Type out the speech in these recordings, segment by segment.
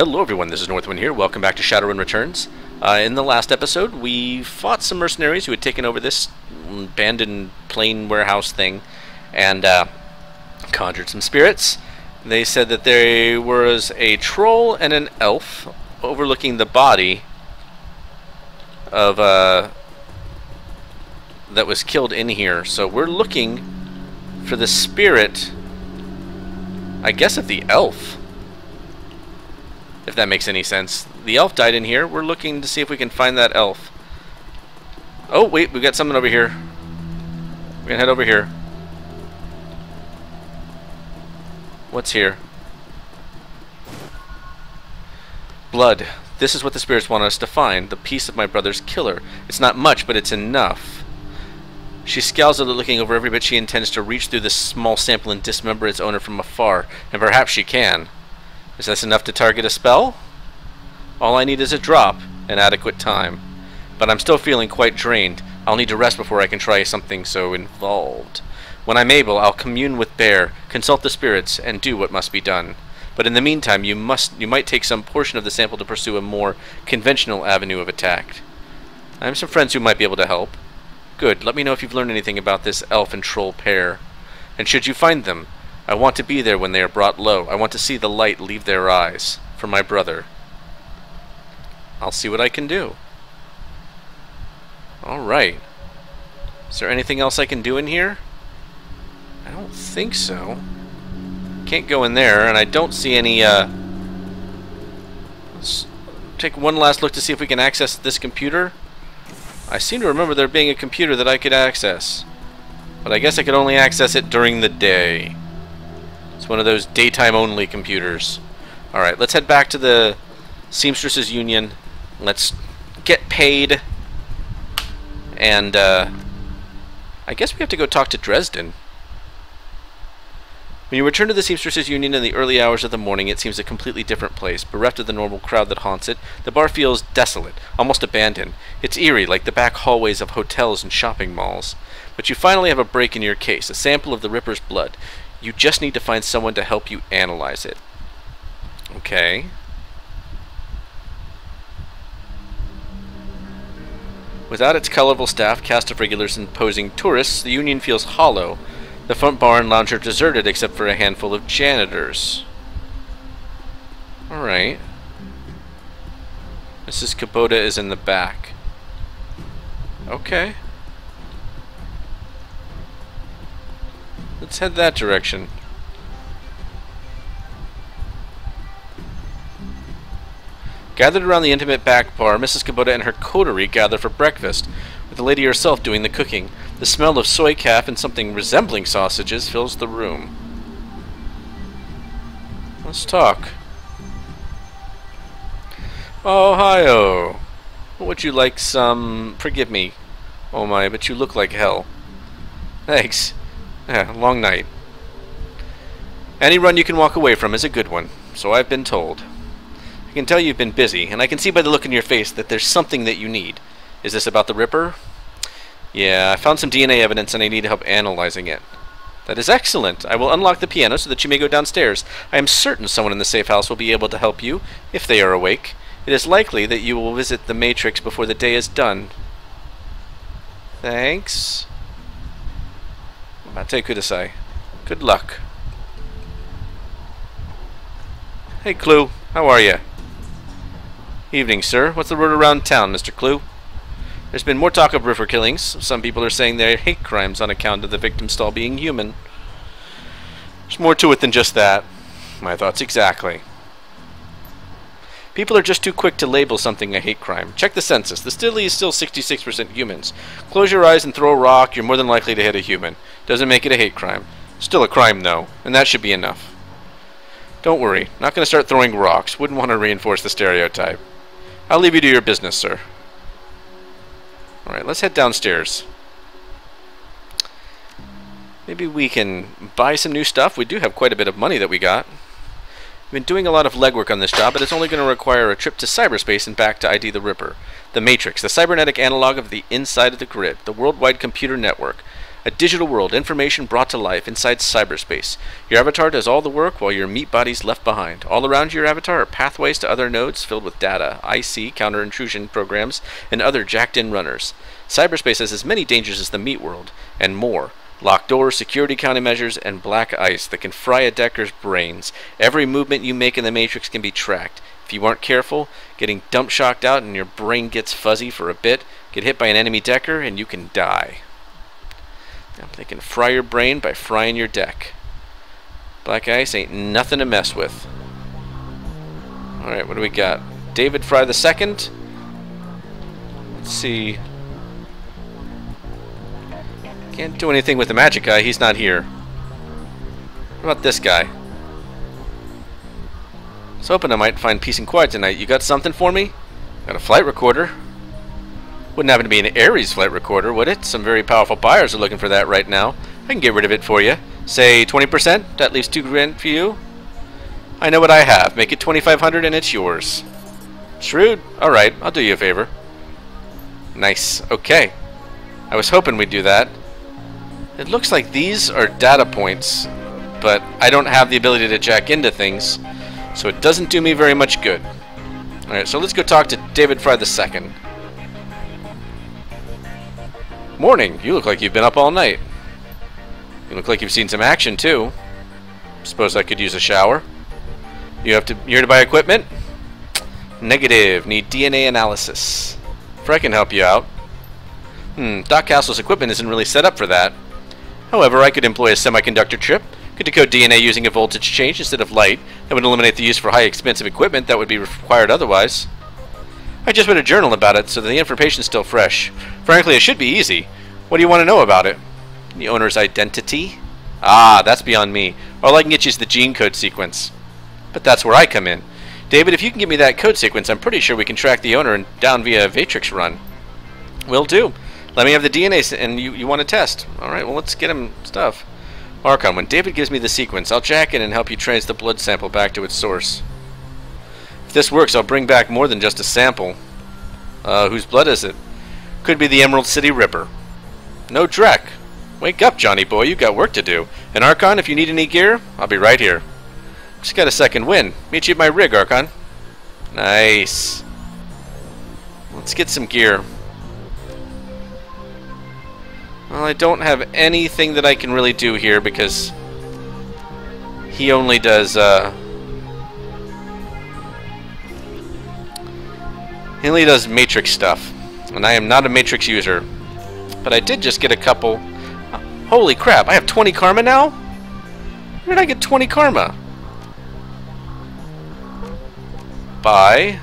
Hello everyone, this is NorthWind here. Welcome back to Shadowrun Returns. In the last episode, we fought some mercenaries who had taken over this abandoned plane warehouse thing and conjured some spirits. They said that there was a troll and an elf overlooking the body of that was killed in here. So we're looking for the spirit, I guess, of the elf. If that makes any sense. The elf died in here. We're looking to see if we can find that elf. Oh, wait, we've got something over here. We're gonna head over here. What's here? Blood. This is what the spirits want us to find. The piece of my brother's killer. It's not much, but it's enough. She scowls at it, looking over every bit she intends to reach through this small sample and dismember its owner from afar. And perhaps she can. Is this enough to target a spell? All I need is a drop and adequate time. But I'm still feeling quite drained. I'll need to rest before I can try something so involved. When I'm able, I'll commune with Bear, consult the spirits, and do what must be done. But in the meantime, you might take some portion of the sample to pursue a more conventional avenue of attack. I have some friends who might be able to help. Good. Let me know if you've learned anything about this elf and troll pair. And should you find them, I want to be there when they are brought low. I want to see the light leave their eyes. For my brother. I'll see what I can do. Alright. Is there anything else I can do in here? I don't think so. Can't go in there, and I don't see any, Let's take one last look to see if we can access this computer. I seem to remember there being a computer that I could access. But I guess I could only access it during the day. It's one of those daytime-only computers. Alright, let's head back to the Seamstresses Union. Let's get paid. And, I guess we have to go talk to Dresden. When you return to the Seamstresses Union in the early hours of the morning, it seems a completely different place. Bereft of the normal crowd that haunts it, the bar feels desolate, almost abandoned. It's eerie, like the back hallways of hotels and shopping malls. But you finally have a break in your case, a sample of the Ripper's blood. You just need to find someone to help you analyze it. Okay. Without its colorful staff, cast of regulars and posing tourists, the Union feels hollow. The front bar and lounge are deserted except for a handful of janitors. Alright. Mrs. Kubota is in the back. Okay. Let's head that direction. Gathered around the intimate back bar, Mrs. Kubota and her coterie gather for breakfast, with the lady herself doing the cooking. The smell of soy calf and something resembling sausages fills the room. Let's talk. Oh, hi-oh. Would you like some... Forgive me. Oh my, but you look like hell. Thanks. Yeah, long night. Any run you can walk away from is a good one, so I've been told. I can tell you've been busy, and I can see by the look in your face that there's something that you need. Is this about the Ripper? Yeah, I found some DNA evidence and I need help analyzing it. That is excellent. I will unlock the piano so that you may go downstairs. I am certain someone in the safe house will be able to help you, if they are awake. It is likely that you will visit the Matrix before the day is done. Thanks. Mate kudasai. Good luck. Hey, Clue. How are you? Evening, sir. What's the word around town, Mr. Clue? There's been more talk of river killings. Some people are saying they're hate crimes on account of the victim's stall being human. There's more to it than just that. My thoughts exactly. People are just too quick to label something a hate crime. Check the census. The city is still 66% humans. Close your eyes and throw a rock, you're more than likely to hit a human. Doesn't make it a hate crime. Still a crime, though, and that should be enough. Don't worry. Not going to start throwing rocks. Wouldn't want to reinforce the stereotype. I'll leave you to your business, sir. Alright, let's head downstairs. Maybe we can buy some new stuff. We do have quite a bit of money that we got. We've been doing a lot of legwork on this job, but it's only going to require a trip to cyberspace and back to ID the Ripper. The Matrix, the cybernetic analog of the inside of the grid, the worldwide computer network. A digital world, information brought to life inside cyberspace. Your avatar does all the work while your meat body's left behind. All around your avatar are pathways to other nodes filled with data, IC, counter-intrusion programs, and other jacked-in runners. Cyberspace has as many dangers as the meat world, and more. Locked doors, security countermeasures, and black ice that can fry a Decker's brains. Every movement you make in the Matrix can be tracked. If you aren't careful, getting dump shocked out and your brain gets fuzzy for a bit, get hit by an enemy Decker, and you can die. They can fry your brain by frying your deck. Black ice ain't nothing to mess with. Alright, what do we got? David Fry the Second. Let's see. Can't do anything with the magic guy, he's not here. What about this guy? I was hoping I might find peace and quiet tonight. You got something for me? Got a flight recorder. Wouldn't happen to be an Ares flight recorder, would it? Some very powerful buyers are looking for that right now. I can get rid of it for you. Say 20%? That leaves $2,000 for you. I know what I have. Make it $2,500 and it's yours. Shrewd? Alright, I'll do you a favor. Nice. Okay. I was hoping we'd do that. It looks like these are data points, but I don't have the ability to jack into things, so it doesn't do me very much good. Alright, so let's go talk to David Fry II. Morning. You look like you've been up all night. You look like you've seen some action, too. Suppose I could use a shower. You're here to buy equipment? Negative. Need DNA analysis. I can help you out. Doc Castle's equipment isn't really set up for that. However, I could employ a semiconductor chip. Could decode DNA using a voltage change instead of light. That would eliminate the use for high expensive equipment that would be required otherwise. I just read a journal about it, so the information's still fresh. Frankly, it should be easy. What do you want to know about it? The owner's identity? Ah, that's beyond me. All I can get you is the gene code sequence. But that's where I come in. David, if you can give me that code sequence, I'm pretty sure we can track the owner down via a Matrix run. Will do. Let me have the DNA, and you want to test. Alright, well, let's get him stuff. Archon, when David gives me the sequence, I'll jack in and help you trace the blood sample back to its source. If this works, I'll bring back more than just a sample. Whose blood is it? Could be the Emerald City Ripper. No Drek. Wake up, Johnny boy, you got work to do. And Archon, if you need any gear, I'll be right here. Just got a second win. Meet you at my rig, Archon. Nice. Let's get some gear. Well, I don't have anything that I can really do here because he only does, he only does Matrix stuff, and I am not a Matrix user. But I did just get a couple. Holy crap, I have 20 karma now? Where did I get 20 karma? By...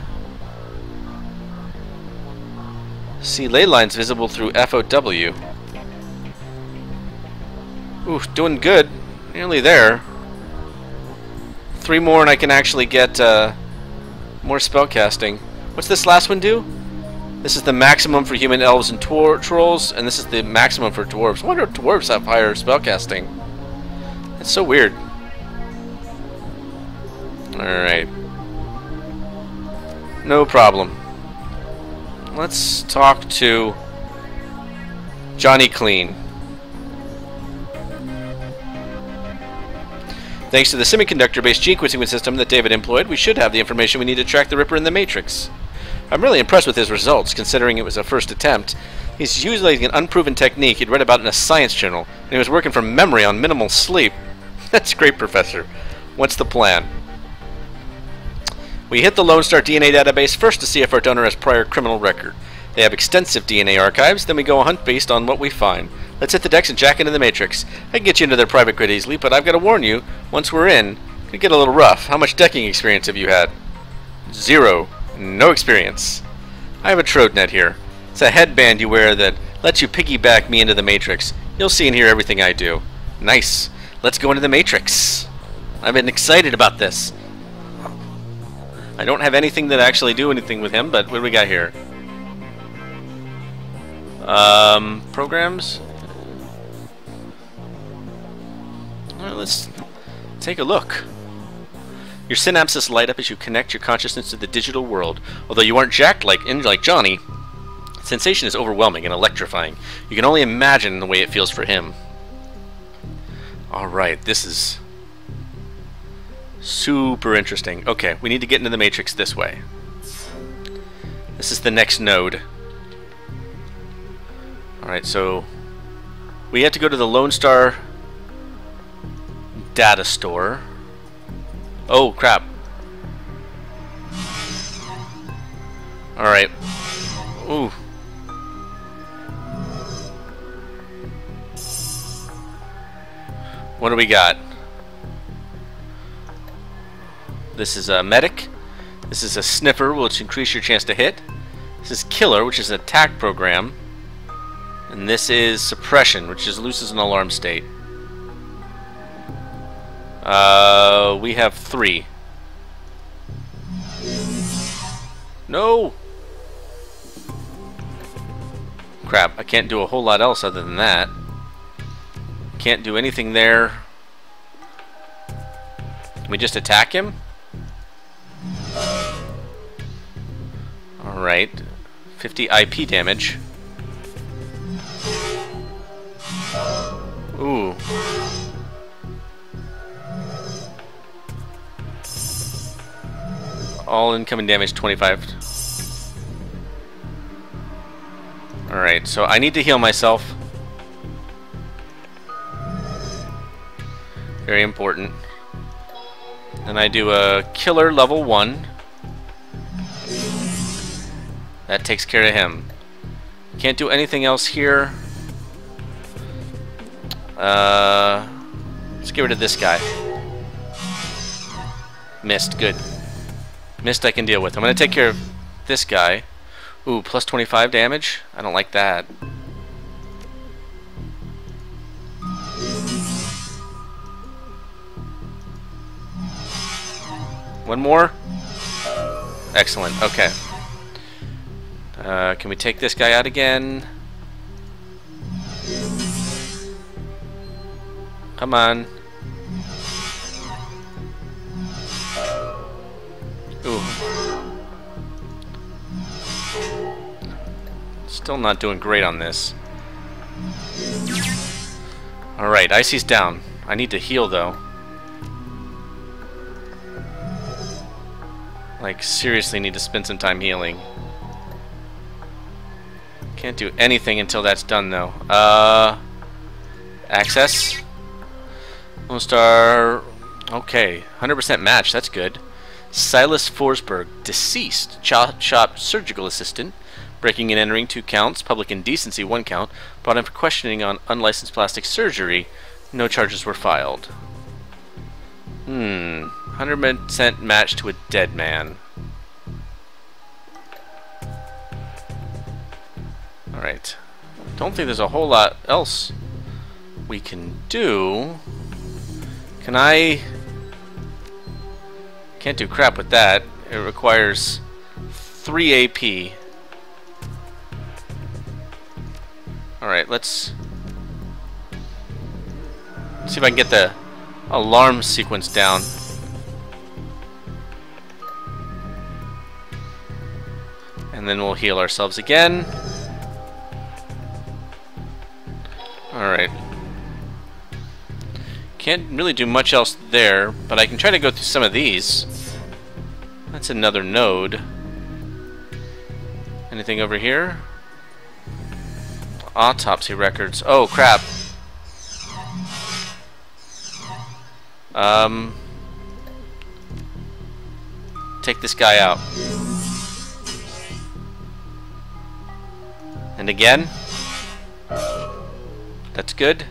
See ley lines visible through FOW. Ooh, doing good. Nearly there. 3 more and I can actually get more spellcasting. What's this last one do? This is the maximum for human elves and trolls, and this is the maximum for dwarves. I wonder if dwarves have higher spellcasting. It's so weird. Alright. No problem. Let's talk to Johnny Clean. Thanks to the semiconductor-based gene sequencing system that David employed, we should have the information we need to track the Ripper in the Matrix. I'm really impressed with his results, considering it was a first attempt. He's using an unproven technique he'd read about in a science journal, and he was working from memory on minimal sleep. That's great, Professor. What's the plan? We hit the Lone Star DNA database first to see if our donor has prior criminal record. They have extensive DNA archives, then we go hunt based on what we find. Let's hit the decks and jack into the Matrix. I can get you into their private grid easily, but I've got to warn you, once we're in, it can get a little rough. How much decking experience have you had? 0. No experience. I have a TrodeNet here. It's a headband you wear that lets you piggyback me into the Matrix. You'll see and hear everything I do. Nice. Let's go into the Matrix. I've been excited about this. I don't have anything that actually do anything with him, but what do we got here? Programs? Well, let's take a look. Your synapses light up as you connect your consciousness to the digital world. Although you aren't jacked like Johnny, Sensation is overwhelming and electrifying. You can only imagine the way it feels for him. Alright, this is super interesting. Okay, we need to get into the matrix this way. This is the next node. Alright, so we have to go to the Lone Star data store. Oh, crap. Alright. Ooh. What do we got? This is a medic. This is a sniffer, which increases your chance to hit. This is killer, which is an attack program. And this is suppression, which is looses an alarm state. We have 3. No! Crap, I can't do a whole lot else other than that. Can't do anything there. Can we just attack him? Alright. 50 IP damage. Ooh. All incoming damage 25. Alright, so I need to heal myself. Very important. Then I do a killer level 1. That takes care of him. Can't do anything else here. Let's get rid of this guy. Missed, good. Missed I can deal with. I'm going to take care of this guy. Ooh, plus 25 damage? I don't like that. One more? Excellent, okay. Can we take this guy out again? Come on. Ooh. Still not doing great on this. Alright, Icy's down. I need to heal though. Like, seriously need to spend some time healing. Can't do anything until that's done though. Access. Lone Star. Okay, 100% match, that's good. Silas Forsberg, deceased. Chop shop surgical assistant. Breaking and entering 2 counts. Public indecency 1 count. Brought in for questioning on unlicensed plastic surgery. No charges were filed. 100% match to a dead man. Alright. Don't think there's a whole lot else we can do. Can I... Can't do crap with that. It requires 3 AP. Alright, let's see if I can get the alarm sequence down. And then we'll heal ourselves again. Alright. Can't really do much else there, but I can try to go through some of these. That's another node. Anything over here? Autopsy records. Oh, crap. Take this guy out. And again. That's good.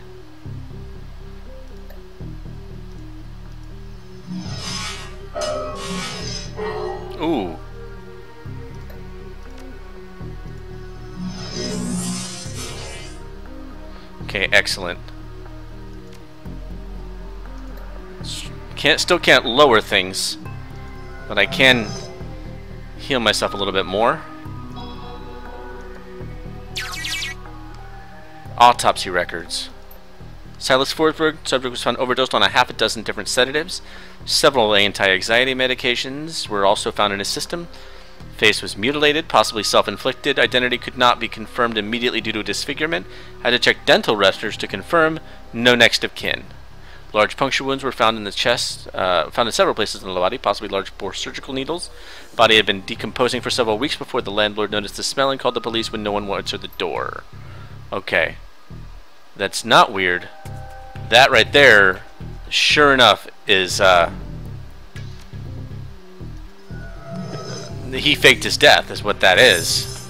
Ooh. Okay, excellent. Still can't lower things, but I can heal myself a little bit more. Autopsy records. Silas Forsberg, subject was found overdosed on a half a dozen different sedatives. Several anti-anxiety medications were also found in his system. Face was mutilated, possibly self-inflicted. Identity could not be confirmed immediately due to disfigurement. Had to check dental records to confirm. No next of kin. Large puncture wounds were found in the chest, found in several places in the body, possibly large bore surgical needles. Body had been decomposing for several weeks before the landlord noticed the smell and called the police when no one answered the door. Okay. That's not weird. That right there, sure enough, is, he faked his death, is what that is.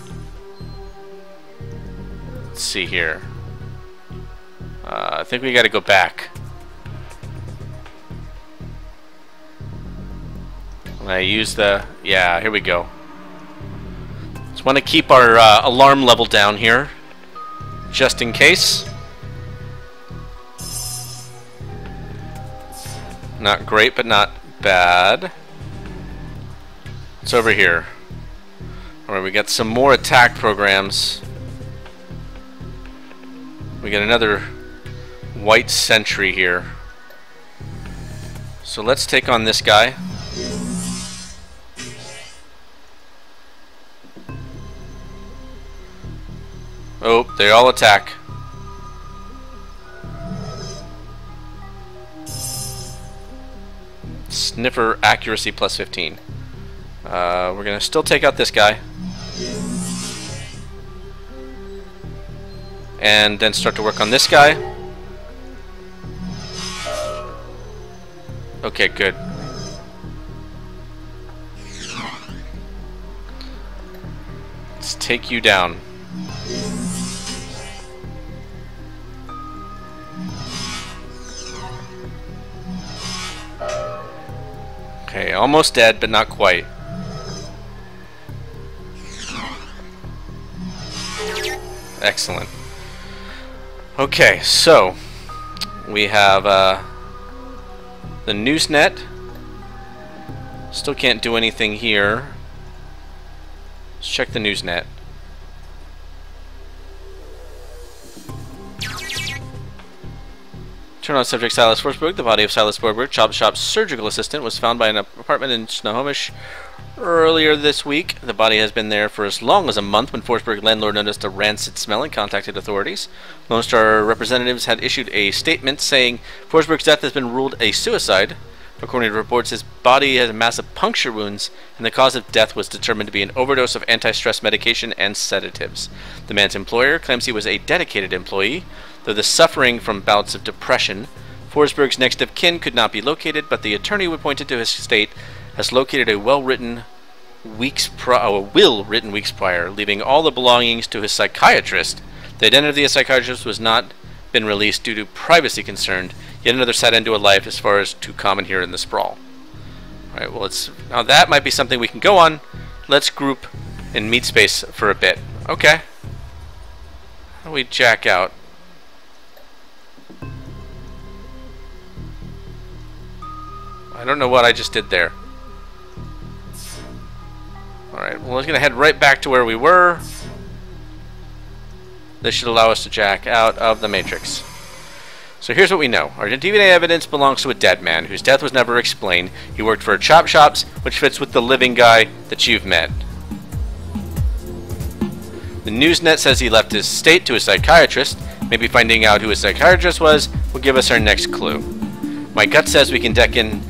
Let's see here. I think we gotta go back. I use the... yeah, here we go. Just want to keep our alarm level down here, just in case. Not great, but not bad. It's over here. Alright, we got some more attack programs. We got another white sentry here. So let's take on this guy. Oh, they all attack. Sniffer accuracy plus 15. We're gonna still take out this guy. And then start to work on this guy. Okay, good. Let's take you down. Okay, almost dead, but not quite. Excellent. Okay, so we have the noose net. Still can't do anything here. Let's check the news net. Turn on subject Silas Forsberg. The body of Silas Forsberg, Chop Shop's surgical assistant, was found by an apartment in Snohomish earlier this week. The body has been there for as long as a month when Forsberg landlord noticed a rancid smell and contacted authorities. Lone Star representatives had issued a statement saying Forsberg's death has been ruled a suicide. According to reports, his body has massive puncture wounds, and the cause of death was determined to be an overdose of anti-stress medication and sedatives. The man's employer claims he was a dedicated employee, though the suffering from bouts of depression. Forsberg's next of kin could not be located, but the attorney who pointed to his estate has located a will-written weeks prior, leaving all the belongings to his psychiatrist. The identity of the psychiatrist was not been released due to privacy concern. Yet another sad end to a life, as far as too common here in the sprawl. Alright, well, now that might be something we can go on. Let's group in meat space for a bit. Okay. How do we jack out? I don't know what I just did there. Alright, well, we're going to head right back to where we were. This should allow us to jack out of the matrix. So here's what we know. Our DNA evidence belongs to a dead man whose death was never explained. He worked for Chop Shops, which fits with the living guy that you've met. The Newsnet says he left his estate to a psychiatrist. Maybe finding out who his psychiatrist was will give us our next clue. My gut says we can deck in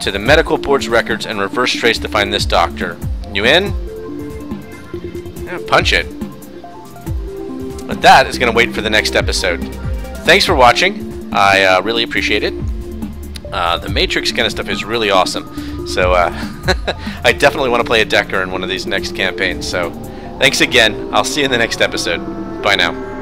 to the medical board's records and reverse trace to find this doctor. You in? Yeah, punch it. But that is going to wait for the next episode. Thanks for watching. I really appreciate it. The Matrix kind of stuff is really awesome. So I definitely want to play a Decker in one of these next campaigns. So thanks again. I'll see you in the next episode. Bye now.